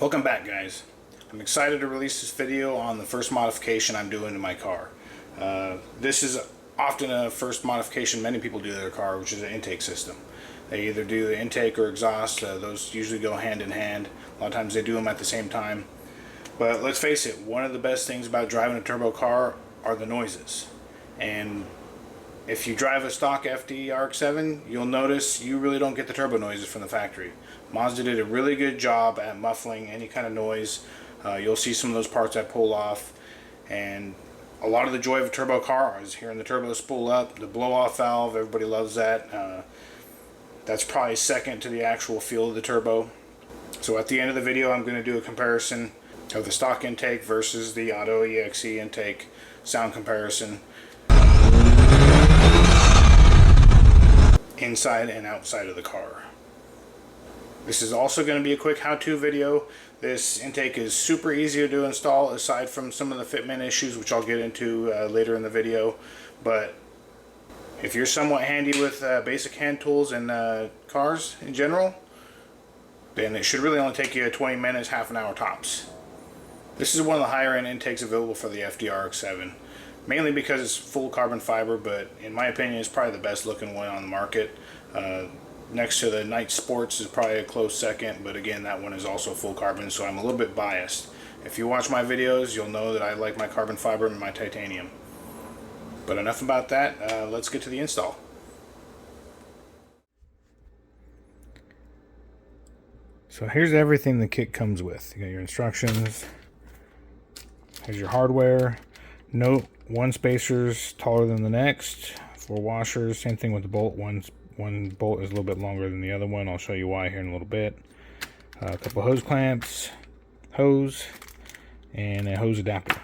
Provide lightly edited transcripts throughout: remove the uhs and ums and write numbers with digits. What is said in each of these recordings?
Welcome back, guys. I'm excited to release this video on the first modification I'm doing to my car. This is often a first modification many people do to their car, which is an intake system. They either do the intake or exhaust. Those usually go hand in hand. A lot of times they do them at the same time. But let's face it, one of the best things about driving a turbo car are the noises. And if you drive a stock FD RX7, you'll notice you really don't get the turbo noises from the factory. Mazda did a really good job at muffling any kind of noise. You'll see some of those parts I pull off, and a lot of the joy of a turbo car is hearing the turbo spool up, the blow-off valve. Everybody loves that. That's probably second to the actual feel of the turbo. So at the end of the video, I'm going to do a comparison of the stock intake versus the AutoEXE intake, sound comparison, inside and outside of the car. This is also going to be a quick how-to video. This intake is super easy to install, aside from some of the fitment issues, which I'll get into later in the video. But if you're somewhat handy with basic hand tools and cars in general, then it should really only take you 20 minutes, half an hour tops. This is one of the higher end intakes available for the FD RX7, mainly because it's full carbon fiber, but in my opinion it's probably the best looking one on the market. Next to the Kinightsports is probably a close second, but again, that one is also full carbon, so I'm a little bit biased. If you watch my videos, you'll know that I like my carbon fiber and my titanium. But enough about that, let's get to the install. So here's everything the kit comes with. You got your instructions, here's your hardware. Note, one spacer's taller than the next. 4 washers, same thing with the bolt. One bolt is a little bit longer than the other one. I'll show you why here in a little bit. A couple hose clamps, hose, and a hose adapter.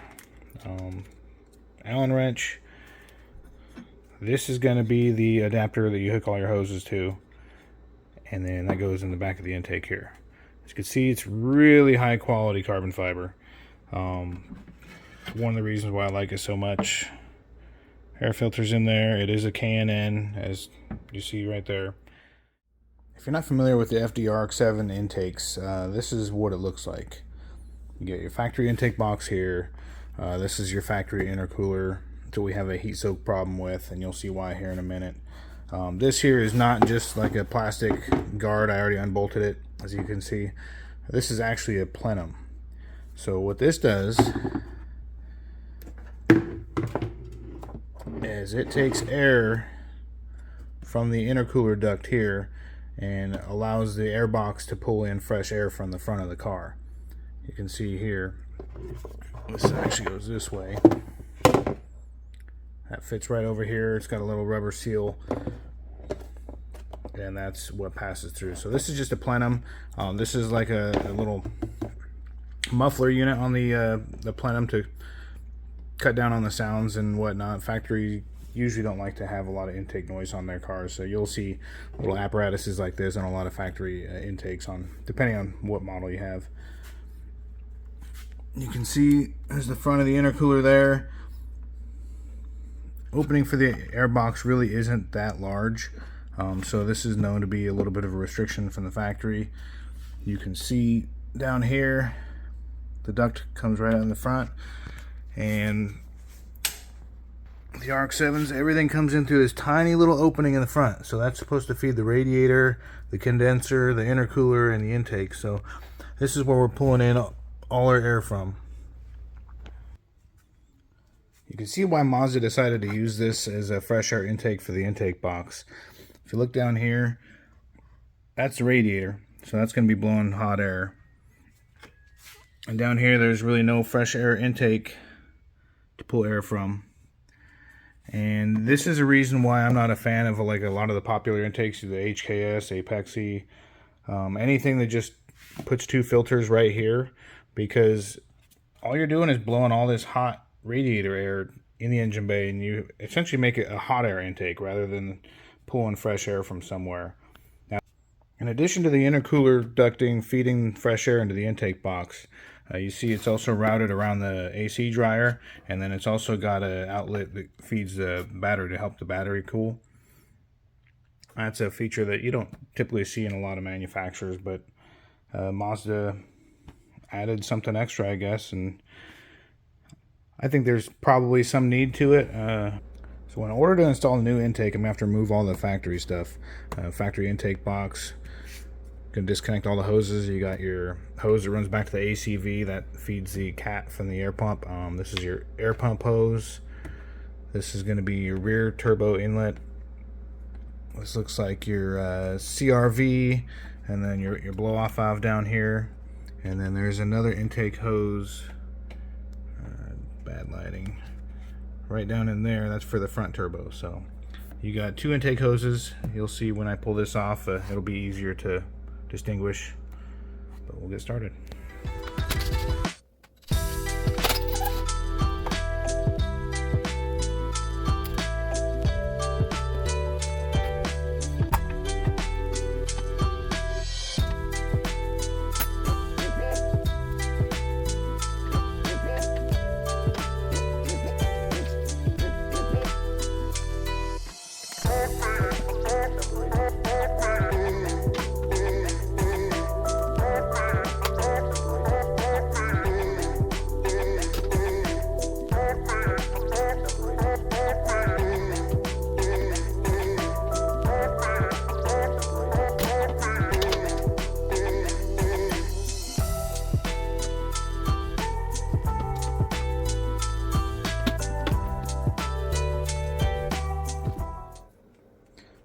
Allen wrench. This is going to be the adapter that you hook all your hoses to, and then that goes in the back of the intake here. As you can see, it's really high quality carbon fiber. One of the reasons why I like it so much. Air filters in there. It is a K&N, as you see right there. If you're not familiar with the FD RX7 intakes, this is what it looks like. You get your factory intake box here. This is your factory intercooler that we have a heat soak problem with, and you'll see why here in a minute. This here is not just like a plastic guard. I already unbolted it, as you can see. This is actually a plenum. So what this does is it takes air from the intercooler duct here and allows the air box to pull in fresh air from the front of the car. You can see here, this actually goes this way. That fits right over here. It's got a little rubber seal, and that's what passes through. So this is just a plenum. This is like a little muffler unit on the plenum to cut down on the sounds and whatnot. Factory usually don't like to have a lot of intake noise on their cars, so you'll see little apparatuses like this on a lot of factory intakes, depending on what model you have. You can see there's the front of the intercooler there. Opening for the air box really isn't that large, so this is known to be a little bit of a restriction from the factory. You can see down here the duct comes right out in the front, and the RX7s, everything comes in through this tiny little opening in the front. So that's supposed to feed the radiator, the condenser, the intercooler, and the intake. So this is where we're pulling in all our air from. You can see why Mazda decided to use this as a fresh air intake for the intake box. If you look down here, that's the radiator. So that's going to be blowing hot air. And down here, there's really no fresh air intake to pull air from. And this is a reason why I'm not a fan of like a lot of the popular intakes, the HKS, ApexE, anything that just puts 2 filters right here, because all you're doing is blowing all this hot radiator air in the engine bay, and you essentially make it a hot air intake rather than pulling fresh air from somewhere. Now, in addition to the intercooler ducting feeding fresh air into the intake box, you see it's also routed around the AC dryer, and then it's also got an outlet that feeds the battery to help the battery cool. That's a feature that you don't typically see in a lot of manufacturers, but Mazda added something extra, I guess, and I think there's probably some need to it. So in order to install a new intake, I'm going to have to remove all the factory stuff. Factory intake box. Going to disconnect all the hoses. You got your hose that runs back to the ACV that feeds the cat from the air pump. This is your air pump hose. This is going to be your rear turbo inlet. This looks like your CRV, and then your blow off valve down here. And then there's another intake hose. Bad lighting. Right down in there, that's for the front turbo. So you got two intake hoses. You'll see when I pull this off, it'll be easier to distinguish, but we'll get started.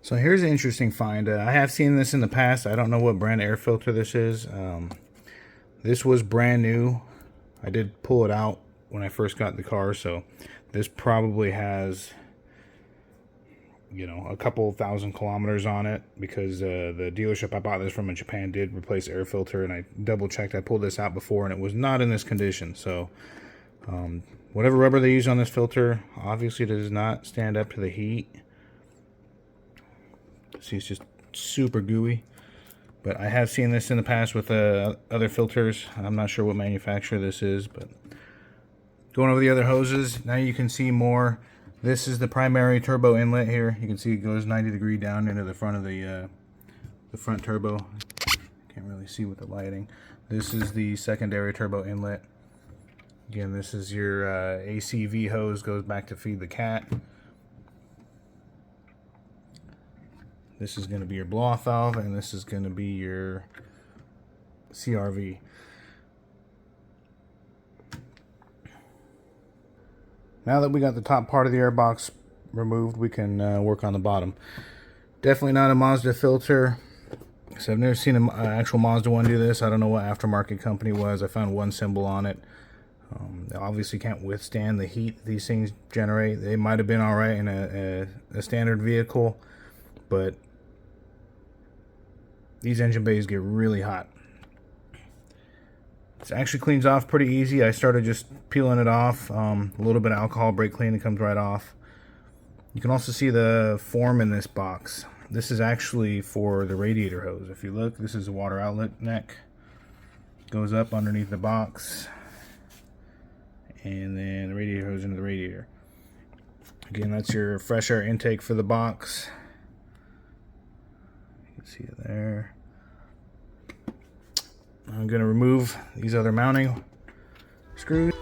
So here's an interesting find. I have seen this in the past. I don't know what brand air filter this is. This was brand new. I did pull it out when I first got the car, so this probably has, you know, a couple thousand kilometers on it, because the dealership I bought this from in Japan did replace air filter, and I double checked. I pulled this out before and it was not in this condition. So whatever rubber they use on this filter obviously does not stand up to the heat. See, it's just super gooey. But I have seen this in the past with other filters. I'm not sure what manufacturer this is, but going over the other hoses, now you can see more. This is the primary turbo inlet here. You can see it goes 90 degree down into the front of the front turbo. Can't really see with the lighting. This is the secondary turbo inlet. Again, this is your ACV hose, goes back to feed the cat. This is going to be your blow-off valve, and this is going to be your CRV. Now that we got the top part of the airbox removed, we can work on the bottom. Definitely not a Mazda filter. So I've never seen an actual Mazda one do this. I don't know what aftermarket company it was. I found one symbol on it. They obviously can't withstand the heat these things generate. They might have been alright in a standard vehicle, but these engine bays get really hot. It actually cleans off pretty easy. I started just peeling it off. A little bit of alcohol, brake clean, it comes right off. You can also see the form in this box. This is actually for the radiator hose. If you look, this is a water outlet neck. Goes up underneath the box. And then the radiator hose into the radiator. Again, that's your fresh air intake for the box. You can see it there. I'm going to remove these other mounting screws.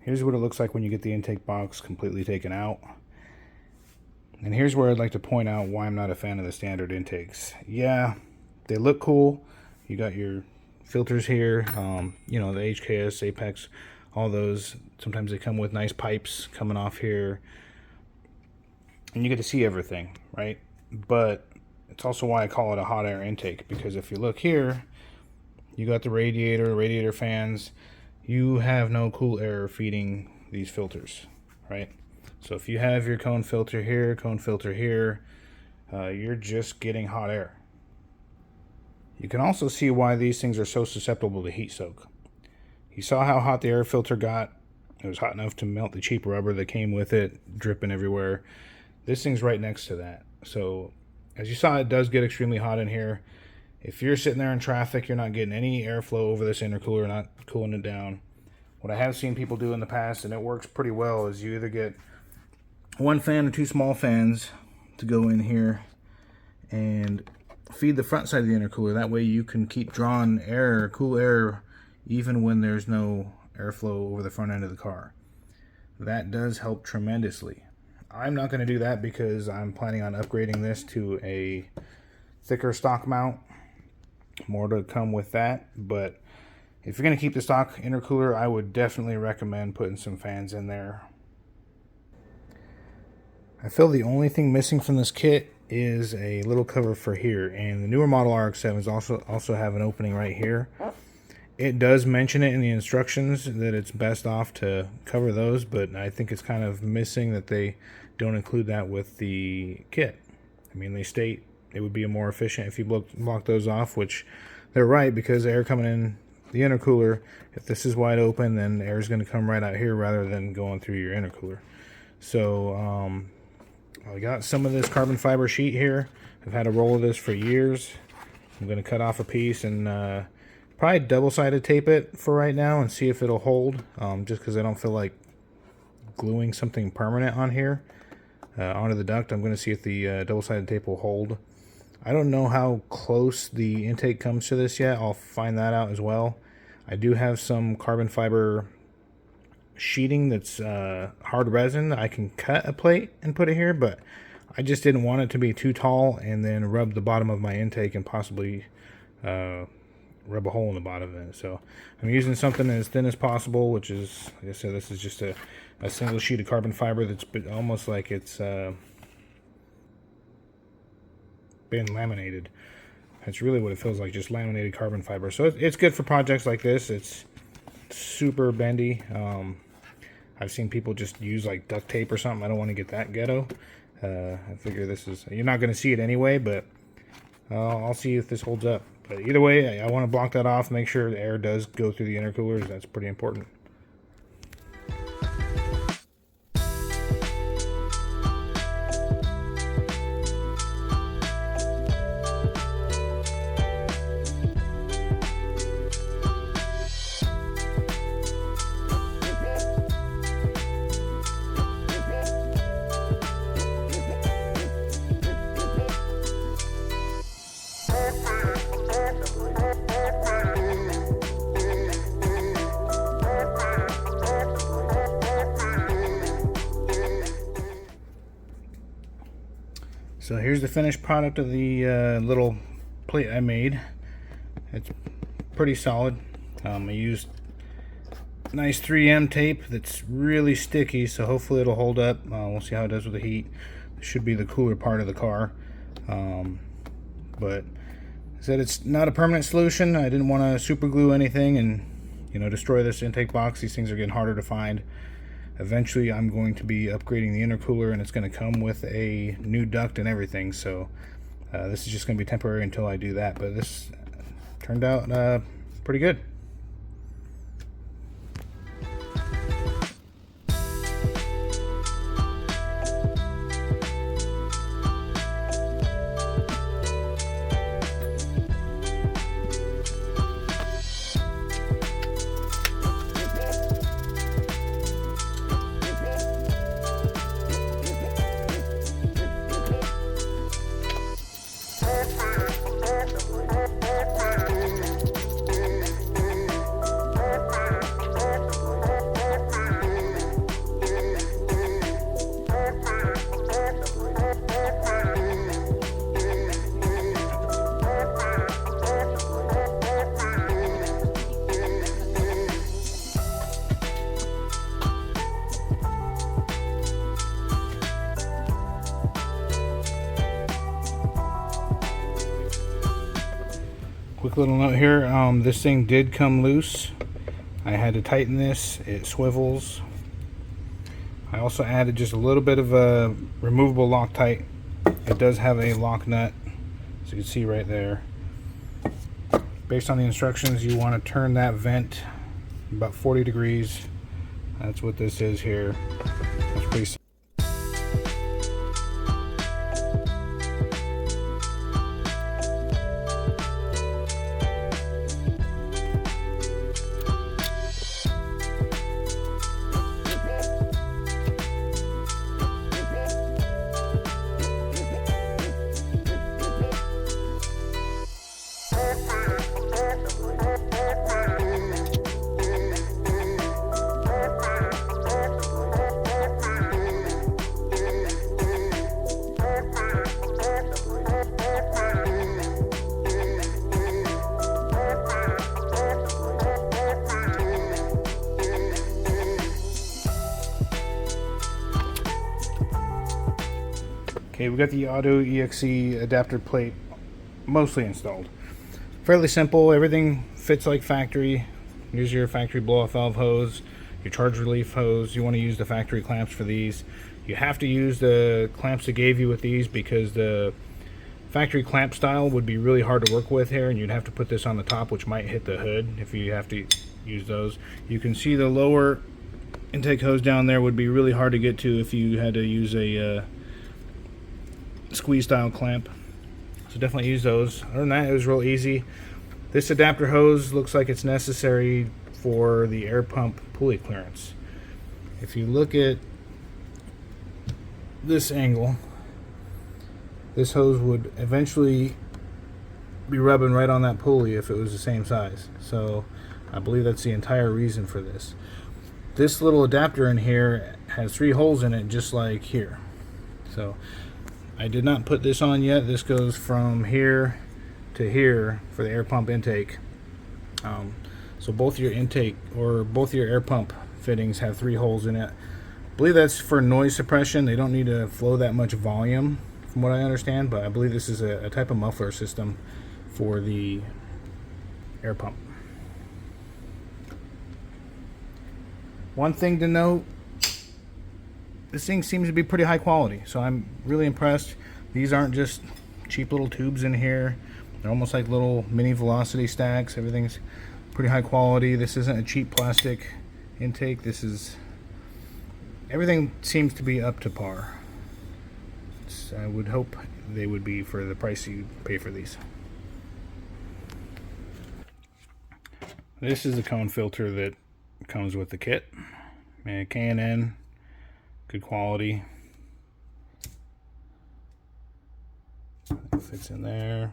Here's what it looks like when you get the intake box completely taken out. And here's where I'd like to point out why I'm not a fan of the standard intakes. Yeah, they look cool. You got your filters here, you know, the HKS, Apex, all those. Sometimes they come with nice pipes coming off here, and you get to see everything, right? But it's also why I call it a hot air intake, because if you look here, you got the radiator fans. You have no cool air feeding these filters, right? So if you have your cone filter here, you're just getting hot air. You can also see why these things are so susceptible to heat soak. You saw how hot the air filter got. It was hot enough to melt the cheap rubber that came with it, dripping everywhere. This thing's right next to that. So as you saw, it does get extremely hot in here. If you're sitting there in traffic, you're not getting any airflow over this intercooler, not cooling it down. What I have seen people do in the past, and it works pretty well, is you either get one fan or two small fans to go in here and feed the front side of the intercooler. That way you can keep drawing air, cool air, even when there's no airflow over the front end of the car. That does help tremendously. I'm not going to do that because I'm planning on upgrading this to a thicker stock mount. More to come with that, but if you're going to keep the stock intercooler, I would definitely recommend putting some fans in there. I feel the only thing missing from this kit is a little cover for here, and the newer model RX7s also have an opening right here. It does mention it in the instructions that it's best off to cover those, but I think it's kind of missing that they don't include that with the kit. I mean, they state it would be more efficient if you block those off, which they're right, because air coming in the intercooler, if this is wide open, then air is going to come right out here rather than going through your intercooler. So I got some of this carbon fiber sheet here. I've had a roll of this for years. I'm going to cut off a piece and probably double-sided tape it for right now and see if it'll hold, just because I don't feel like gluing something permanent on here onto the duct. I'm going to see if the double-sided tape will hold. I don't know how close the intake comes to this yet. I'll find that out as well. I do have some carbon fiber sheeting that's hard resin. I can cut a plate and put it here, but I just didn't want it to be too tall and then rub the bottom of my intake and possibly rub a hole in the bottom of it. So I'm using something as thin as possible, which is, like I said, this is just a single sheet of carbon fiber that's almost like it's been laminated. That's really what it feels like, just laminated carbon fiber. So it's good for projects like this. It's super bendy. I've seen people just use like duct tape or something. I don't want to get that ghetto. I figure this is, you're not going to see it anyway, but I'll see if this holds up. But either way, I want to block that off, make sure the air does go through the intercoolers. That's pretty important. So here's the finished product of the little plate I made. It's pretty solid. I used nice 3M tape that's really sticky, so hopefully it'll hold up. We'll see how it does with the heat. It should be the cooler part of the car. But I said it's not a permanent solution. I didn't want to super glue anything and, you know, destroy this intake box. These things are getting harder to find. Eventually I'm going to be upgrading the intercooler, and it's going to come with a new duct and everything, so this is just going to be temporary until I do that. But this turned out pretty good. Quick little note here, this thing did come loose. I had to tighten this. It swivels. I also added just a little bit of a removable Loctite. It does have a lock nut, as you can see right there. Based on the instructions, you want to turn that vent about 40 degrees. That's what this is here. That's pretty simple. Okay, we got the AutoEXE adapter plate mostly installed. Fairly simple, everything fits like factory. Here's your factory blow-off valve hose, your charge relief hose. You want to use the factory clamps for these. You have to use the clamps they gave you with these because the factory clamp style would be really hard to work with here, and you'd have to put this on the top, which might hit the hood if you have to use those. You can see the lower intake hose down there would be really hard to get to if you had to use a squeeze style clamp. So definitely use those. Other than that, it was real easy. This adapter hose looks like it's necessary for the air pump pulley clearance. If you look at this angle, this hose would eventually be rubbing right on that pulley if it was the same size. So I believe that's the entire reason for this. This little adapter in here has 3 holes in it, just like here. So I did not put this on yet. This goes from here to here for the air pump intake. So both your intake or both your air pump fittings have 3 holes in it. I believe that's for noise suppression. They don't need to flow that much volume from what I understand, but I believe this is a type of muffler system for the air pump. One thing to note, this thing seems to be pretty high quality, so I'm really impressed. These aren't just cheap little tubes in here. They're almost like little mini velocity stacks. Everything's pretty high quality. This isn't a cheap plastic intake. Everything seems to be up to par. I would hope they would be for the price you pay for these. This is the cone filter that comes with the kit. K&N, good quality. It fits in there.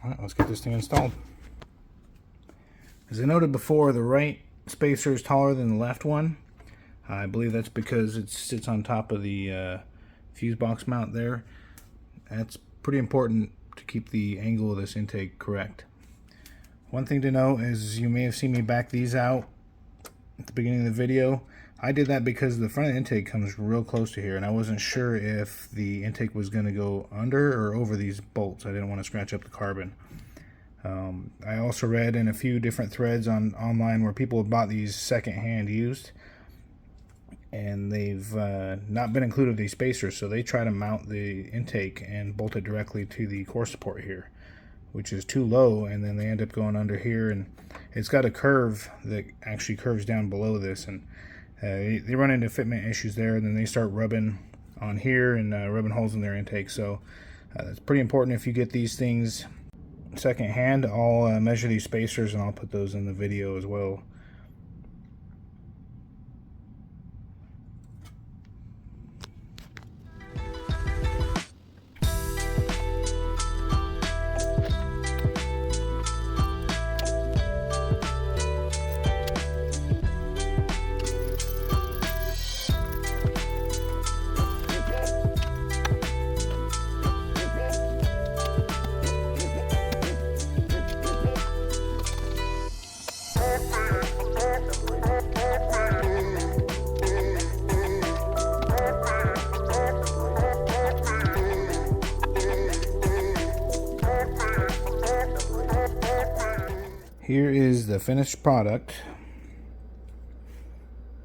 Alright, let's get this thing installed. As I noted before, the right spacer is taller than the left one. I believe that's because it sits on top of the fuse box mount there. That's pretty important to keep the angle of this intake correct. One thing to note is you may have seen me back these out at the beginning of the video. I did that because the front intake comes real close to here, and I wasn't sure if the intake was going to go under or over these bolts. I didn't want to scratch up the carbon. I also read in a few different threads online where people have bought these second-hand used, and they've not been included these spacers, so they try to mount the intake and bolt it directly to the core support here, which is too low, and then they end up going under here, and it's got a curve that actually curves down below this, and they run into fitment issues there, and then they start rubbing on here and rubbing holes in their intake. So it's pretty important if you get these things second hand. I'll measure these spacers and I'll put those in the video as well. Here is the finished product.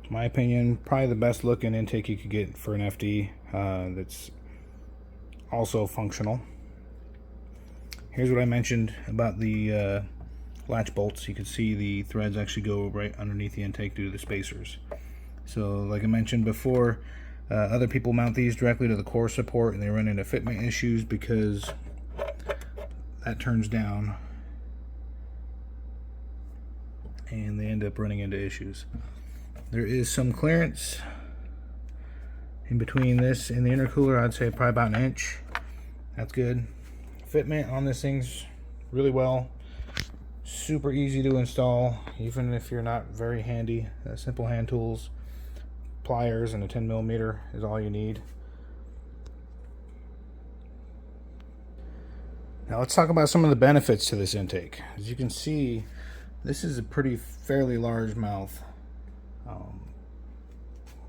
In my opinion, probably the best looking intake you could get for an FD that's also functional. Here's what I mentioned about the latch bolts. You can see the threads actually go right underneath the intake due to the spacers. So like I mentioned before, other people mount these directly to the core support and they run into fitment issues because that turns down and they end up running into issues. There is some clearance in between this and the intercooler. I'd say probably about an inch. That's good. Fitment on this thing's really well. Super easy to install, even if you're not very handy. Simple hand tools, pliers, and a 10mm is all you need. Now let's talk about some of the benefits to this intake. As you can see, this is a fairly large mouth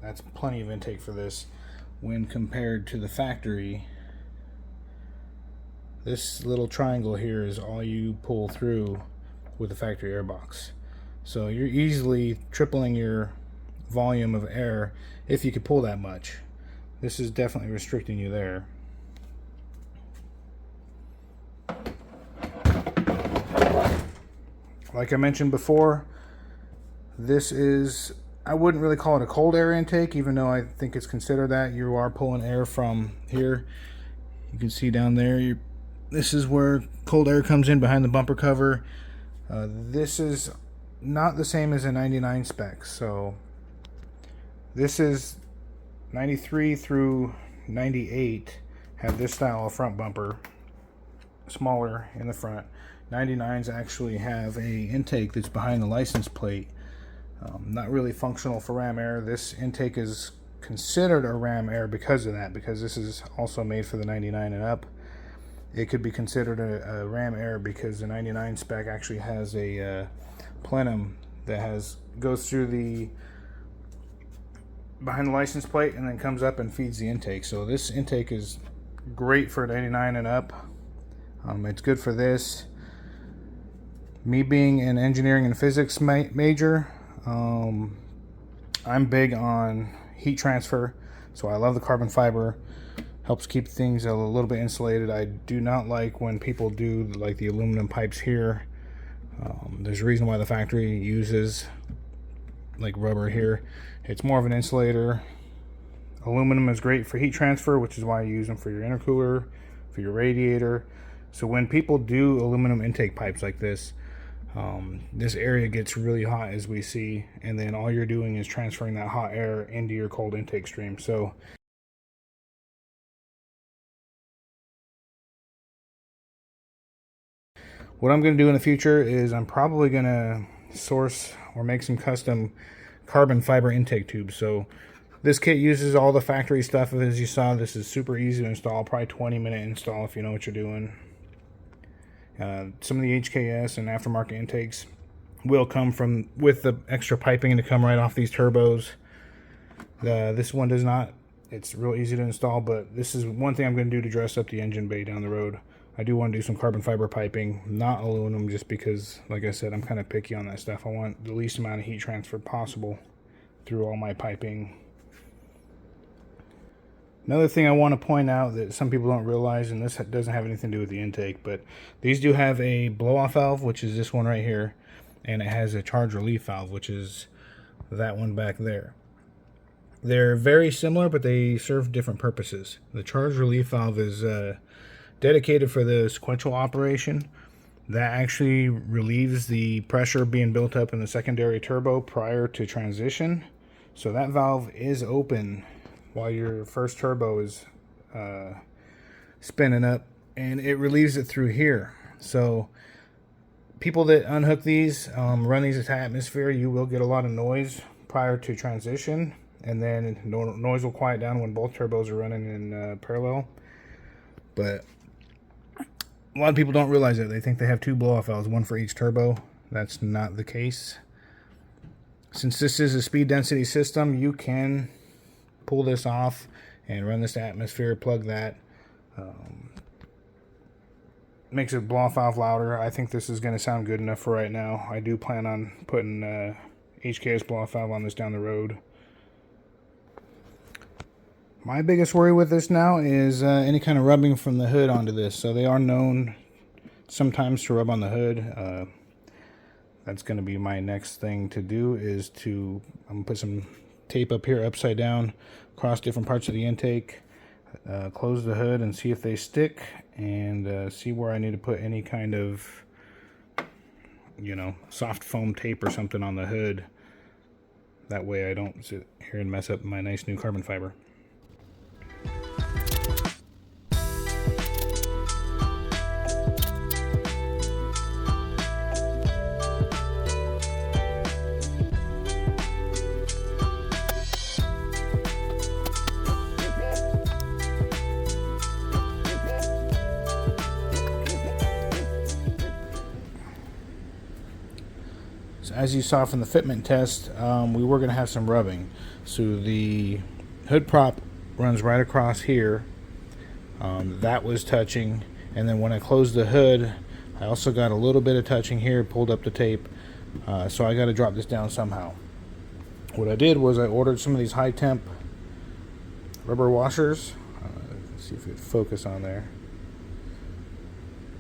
That's plenty of intake for this. When compared to the factory, this little triangle here is all you pull through with the factory air box. So you're easily tripling your volume of air if you could pull that much. This is definitely restricting you there. Like I mentioned before, this is, I wouldn't really call it a cold air intake, even though I think it's considered that. You are pulling air from here. You can see down there, this is where cold air comes in behind the bumper cover. This is not the same as a 99 spec. So this is 93 through 98 have this style of front bumper, smaller in the front. 99s actually have a intake that's behind the license plate. Not really functional for ram air. This intake is considered a ram air because of that, because this is also made for the 99 and up. It could be considered a ram air because the 99 spec actually has a plenum that goes through the behind the license plate and then comes up and feeds the intake. So this intake is great for 99 and up. It's good for this. Me being an engineering and physics major, I'm big on heat transfer, so I love the carbon fiber. Helps keep things a little bit insulated. I do not like when people do like the aluminum pipes here. There's a reason why the factory uses like rubber here. It's more of an insulator. Aluminum is great for heat transfer, which is why you use them for your intercooler, for your radiator. So when people do aluminum intake pipes like this, this area gets really hot, as we see, and then all you're doing is transferring that hot air into your cold intake stream. So what I'm going to do in the future is I'm probably going to source or make some custom carbon fiber intake tubes. So this kit uses all the factory stuff. As you saw, this is super easy to install, probably 20-minute install if you know what you're doing. Some of the HKS and aftermarket intakes will come with the extra piping to come right off these turbos. This one does not. It's real easy to install, but this is one thing I'm going to do to dress up the engine bay down the road. I do want to do some carbon fiber piping, not aluminum, just because, like I said, I'm kind of picky on that stuff. I want the least amount of heat transfer possible through all my piping. Another thing I want to point out that some people don't realize, and this doesn't have anything to do with the intake, but these do have a blow-off valve, which is this one right here, and it has a charge relief valve, which is that one back there. They're very similar, but they serve different purposes. The charge relief valve is dedicated for the sequential operation. That actually relieves the pressure being built up in the secondary turbo prior to transition. So that valve is open while your first turbo is spinning up, and it relieves it through here. So people that unhook these, run these at atmosphere, you will get a lot of noise prior to transition, and then noise will quiet down when both turbos are running in parallel. But a lot of people don't realize it. They think they have two blow-off valves, one for each turbo. That's not the case. Since this is a speed density system, you can pull this off and run this to atmosphere, plug that. Makes it blow-off valve louder. I think this is going to sound good enough for right now. I do plan on putting HKS blow-off valve on this down the road. My biggest worry with this now is any kind of rubbing from the hood onto this. So they are known sometimes to rub on the hood. That's going to be my next thing to do, is I'm going to put some tape up here upside down across different parts of the intake, close the hood and see if they stick, and see where I need to put any kind of, soft foam tape or something on the hood. That way I don't sit here and mess up my nice new carbon fiber. So as you saw from the fitment test, we were going to have some rubbing. So the hood prop runs right across here. That was touching, and then when I closed the hood, I also got a little bit of touching here, pulled up the tape, so I got to drop this down somehow. What I did was I ordered some of these high temp rubber washers. Let's see if we can focus on there.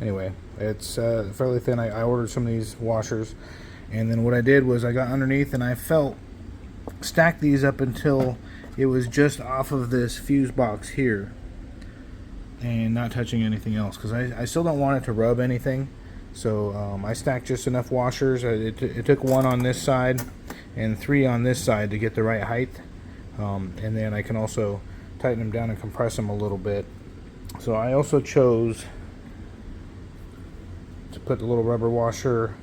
Anyway, it's fairly thin. I ordered some of these washers, and then what I did was I got underneath and I stacked these up until it was just off of this fuse box here and not touching anything else, because I still don't want it to rub anything. So I stacked just enough washers. It took 1 on this side and 3 on this side to get the right height, and then I can also tighten them down and compress them a little bit. So I also chose to put the little rubber washer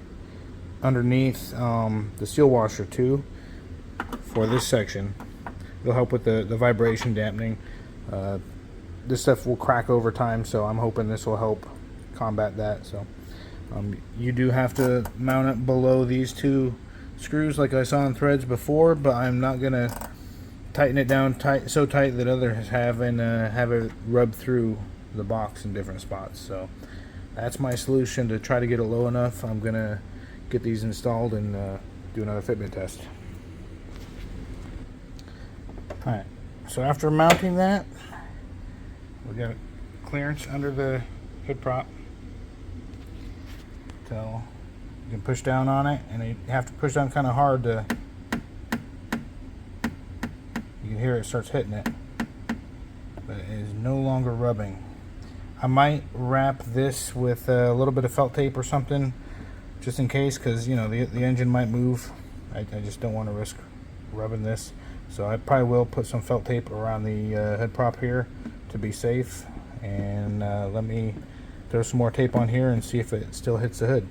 underneath the steel washer too for this section. It'll help with the vibration dampening. This stuff will crack over time, so I'm hoping this will help combat that. So you do have to mount it below these 2 screws like I saw in threads before, but I'm not gonna tighten it down so tight that others have and have it rub through the box in different spots. So that's my solution to try to get it low enough. I'm gonna get these installed and do another fitment test. Alright, so after mounting that, we got clearance under the hood prop, so you can push down on it, and you have to push down kind of hard to, you can hear it starts hitting it, but it is no longer rubbing. I might wrap this with a little bit of felt tape or something just in case, because you know the engine might move. I just don't want to risk rubbing this, so I probably will put some felt tape around the hood prop here to be safe, and let me throw some more tape on here and see if it still hits the hood.